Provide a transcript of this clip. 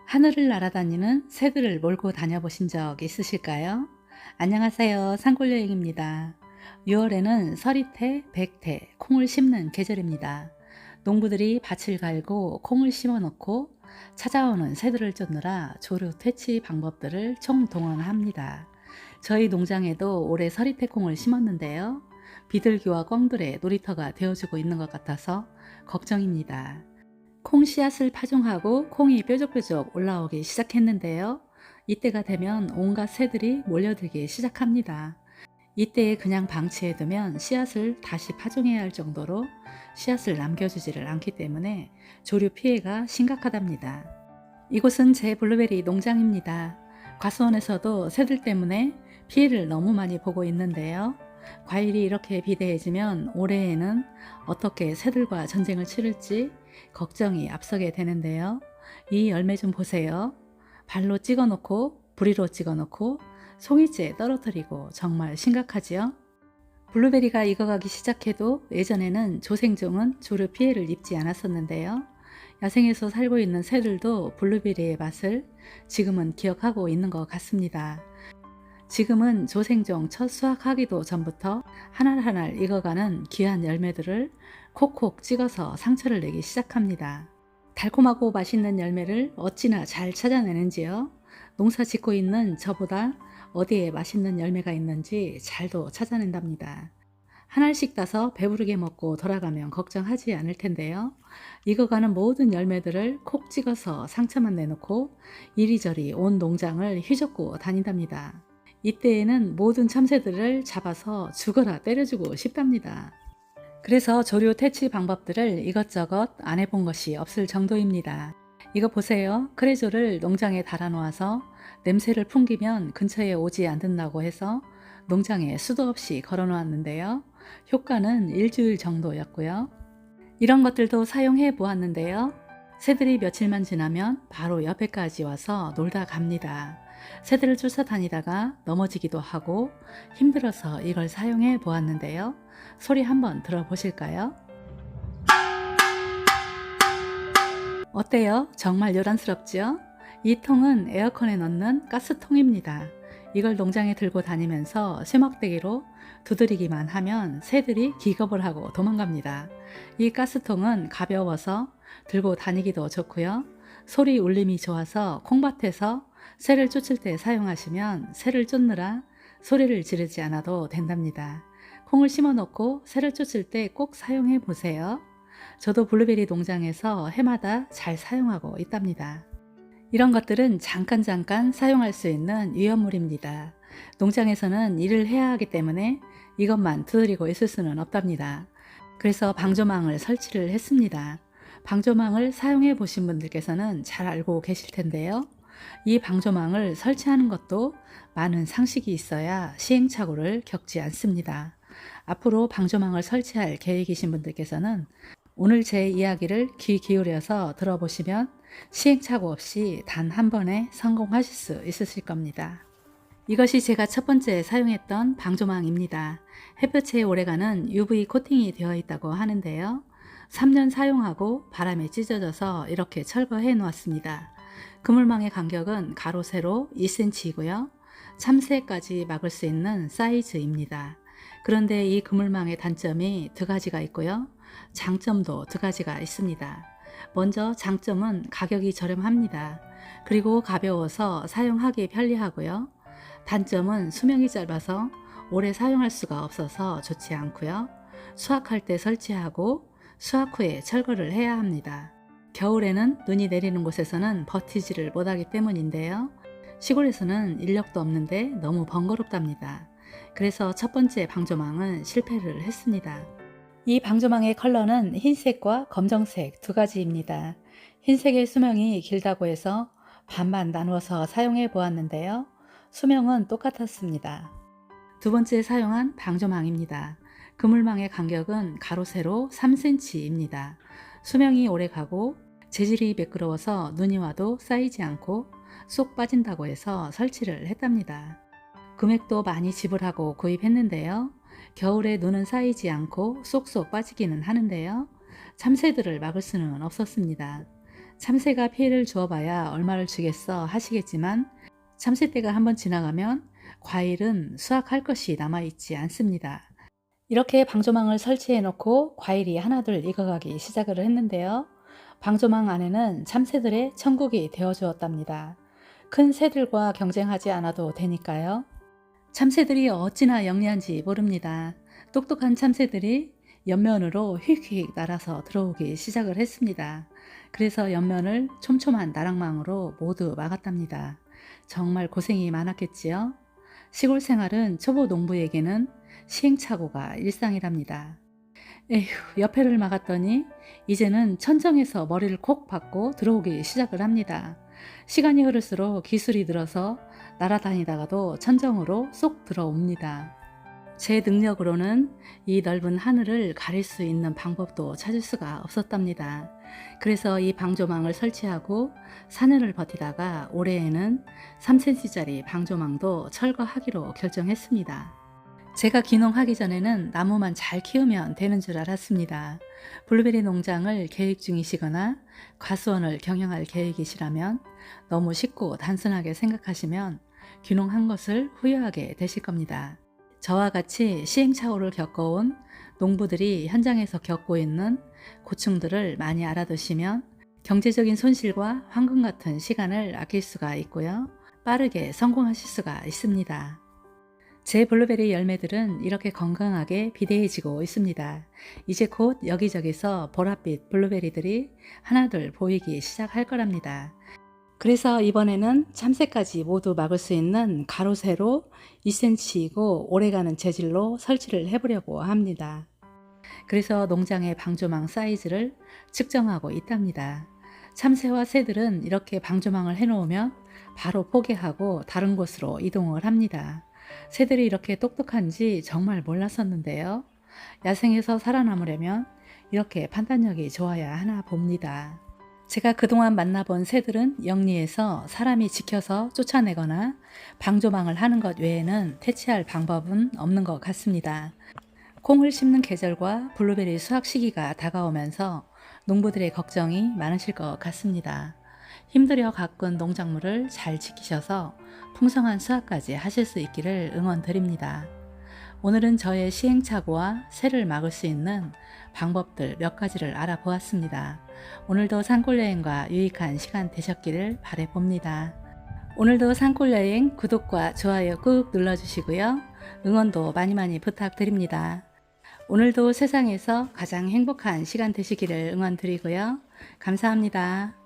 하늘을 날아다니는 새들을 몰고 다녀보신 적 있으실까요? 안녕하세요. 산골여행입니다. 6월에는 서리태, 백태, 콩을 심는 계절입니다. 농부들이 밭을 갈고 콩을 심어 놓고 찾아오는 새들을 쫓느라 조류 퇴치 방법들을 총동원합니다. 저희 농장에도 올해 서리태 콩을 심었는데요. 비둘기와 꿩들의 놀이터가 되어주고 있는 것 같아서 걱정입니다. 콩 씨앗을 파종하고 콩이 뾰족뾰족 올라오기 시작했는데요. 이때가 되면 온갖 새들이 몰려들기 시작합니다. 이때에 그냥 방치해두면 씨앗을 다시 파종해야 할 정도로 씨앗을 남겨주지를 않기 때문에 조류 피해가 심각하답니다. 이곳은 제 블루베리 농장입니다. 과수원에서도 새들 때문에 피해를 너무 많이 보고 있는데요. 과일이 이렇게 비대해지면 올해에는 어떻게 새들과 전쟁을 치를지 걱정이 앞서게 되는데요. 이 열매 좀 보세요. 발로 찍어 놓고 부리로 찍어 놓고 송이째 떨어뜨리고 정말 심각하지요? 블루베리가 익어가기 시작해도 예전에는 조생종은 조류 피해를 입지 않았었는데요. 야생에서 살고 있는 새들도 블루베리의 맛을 지금은 기억하고 있는 것 같습니다. 지금은 조생종 첫 수확하기도 전부터 하나하나 익어가는 귀한 열매들을 콕콕 찍어서 상처를 내기 시작합니다. 달콤하고 맛있는 열매를 어찌나 잘 찾아내는지요. 농사 짓고 있는 저보다 어디에 맛있는 열매가 있는지 잘도 찾아낸답니다. 하나씩 따서 배부르게 먹고 돌아가면 걱정하지 않을 텐데요. 익어가는 모든 열매들을 콕 찍어서 상처만 내놓고 이리저리 온 농장을 휘젓고 다닌답니다. 이때에는 모든 참새들을 잡아서 죽어라 때려주고 싶답니다. 그래서 조류 퇴치 방법들을 이것저것 안 해본 것이 없을 정도입니다. 이거 보세요. 크레조를 농장에 달아 놓아서 냄새를 풍기면 근처에 오지 않는다고 해서 농장에 수도 없이 걸어 놓았는데요. 효과는 일주일 정도였고요. 이런 것들도 사용해 보았는데요. 새들이 며칠만 지나면 바로 옆에까지 와서 놀다 갑니다. 새들을 쫓아다니다가 넘어지기도 하고 힘들어서 이걸 사용해 보았는데요. 소리 한번 들어보실까요? 어때요? 정말 요란스럽죠? 이 통은 에어컨에 넣는 가스통입니다. 이걸 농장에 들고 다니면서 쇠막대기로 두드리기만 하면 새들이 기겁을 하고 도망갑니다. 이 가스통은 가벼워서 들고 다니기도 좋고요. 소리 울림이 좋아서 콩밭에서 새를 쫓을 때 사용하시면 새를 쫓느라 소리를 지르지 않아도 된답니다. 콩을 심어 놓고 새를 쫓을 때 꼭 사용해 보세요. 저도 블루베리 농장에서 해마다 잘 사용하고 있답니다. 이런 것들은 잠깐 사용할 수 있는 위험물입니다. 농장에서는 일을 해야 하기 때문에 이것만 두드리고 있을 수는 없답니다. 그래서 방조망을 설치를 했습니다. 방조망을 사용해 보신 분들께서는 잘 알고 계실 텐데요. 이 방조망을 설치하는 것도 많은 상식이 있어야 시행착오를 겪지 않습니다. 앞으로 방조망을 설치할 계획이신 분들께서는 오늘 제 이야기를 귀 기울여서 들어보시면 시행착오 없이 단 한 번에 성공하실 수 있으실 겁니다. 이것이 제가 첫 번째 사용했던 방조망입니다. 햇볕에 오래가는 UV 코팅이 되어 있다고 하는데요. 3년 사용하고 바람에 찢어져서 이렇게 철거해 놓았습니다. 그물망의 간격은 가로 세로 2cm이고요. 참새까지 막을 수 있는 사이즈입니다. 그런데 이 그물망의 단점이 두 가지가 있고요. 장점도 두 가지가 있습니다. 먼저 장점은 가격이 저렴합니다. 그리고 가벼워서 사용하기 편리하고요. 단점은 수명이 짧아서 오래 사용할 수가 없어서 좋지 않고요. 수확할 때 설치하고 수확 후에 철거를 해야 합니다. 겨울에는 눈이 내리는 곳에서는 버티지를 못하기 때문인데요. 시골에서는 인력도 없는데 너무 번거롭답니다. 그래서 첫 번째 방조망은 실패를 했습니다. 이 방조망의 컬러는 흰색과 검정색 두 가지입니다. 흰색의 수명이 길다고 해서 반반 나누어서 사용해 보았는데요. 수명은 똑같았습니다. 두 번째 사용한 방조망입니다. 그물망의 간격은 가로 세로 3cm입니다. 수명이 오래 가고 재질이 매끄러워서 눈이 와도 쌓이지 않고 쏙 빠진다고 해서 설치를 했답니다. 금액도 많이 지불하고 구입했는데요. 겨울에 눈은 쌓이지 않고 쏙쏙 빠지기는 하는데요. 참새들을 막을 수는 없었습니다. 참새가 피해를 주어봐야 얼마를 주겠어 하시겠지만 참새 때가 한번 지나가면 과일은 수확할 것이 남아있지 않습니다. 이렇게 방조망을 설치해 놓고 과일이 하나둘 익어가기 시작을 했는데요. 방조망 안에는 참새들의 천국이 되어 주었답니다. 큰 새들과 경쟁하지 않아도 되니까요. 참새들이 어찌나 영리한지 모릅니다. 똑똑한 참새들이 옆면으로 휙휙 날아서 들어오기 시작을 했습니다. 그래서 옆면을 촘촘한 나락망으로 모두 막았답니다. 정말 고생이 많았겠지요? 시골 생활은 초보 농부에게는 시행착오가 일상이랍니다. 에휴, 옆에를 막았더니 이제는 천정에서 머리를 콕 박고 들어오기 시작을 합니다. 시간이 흐를수록 기술이 늘어서 날아다니다가도 천정으로 쏙 들어옵니다. 제 능력으로는 이 넓은 하늘을 가릴 수 있는 방법도 찾을 수가 없었답니다. 그래서 이 방조망을 설치하고 4년을 버티다가 올해에는 3cm짜리 방조망도 철거하기로 결정했습니다. 제가 귀농하기 전에는 나무만 잘 키우면 되는 줄 알았습니다. 블루베리 농장을 계획 중이시거나 과수원을 경영할 계획이시라면 너무 쉽고 단순하게 생각하시면 귀농한 것을 후회하게 되실 겁니다. 저와 같이 시행착오를 겪어온 농부들이 현장에서 겪고 있는 고충들을 많이 알아두시면 경제적인 손실과 황금 같은 시간을 아낄 수가 있고요. 빠르게 성공하실 수가 있습니다. 제 블루베리 열매들은 이렇게 건강하게 비대해지고 있습니다. 이제 곧 여기저기서 보랏빛 블루베리들이 하나둘 보이기 시작할 거랍니다. 그래서 이번에는 참새까지 모두 막을 수 있는 가로 세로 2cm이고 오래가는 재질로 설치를 해보려고 합니다. 그래서 농장의 방조망 사이즈를 측정하고 있답니다. 참새와 새들은 이렇게 방조망을 해놓으면 바로 포기하고 다른 곳으로 이동을 합니다. 새들이 이렇게 똑똑한지 정말 몰랐었는데요. 야생에서 살아남으려면 이렇게 판단력이 좋아야 하나 봅니다. 제가 그동안 만나본 새들은 영리해서 사람이 지켜서 쫓아내거나 방조망을 하는 것 외에는 퇴치할 방법은 없는 것 같습니다. 콩을 심는 계절과 블루베리 수확 시기가 다가오면서 농부들의 걱정이 많으실 것 같습니다. 힘들여 가꾼 농작물을 잘 지키셔서 풍성한 수확까지 하실 수 있기를 응원드립니다. 오늘은 저의 시행착오와 새를 막을 수 있는 방법들 몇 가지를 알아보았습니다. 오늘도 산골여행과 유익한 시간 되셨기를 바라봅니다. 오늘도 산골여행 구독과 좋아요 꾹 눌러주시고요. 응원도 많이 부탁드립니다. 오늘도 세상에서 가장 행복한 시간 되시기를 응원드리고요. 감사합니다.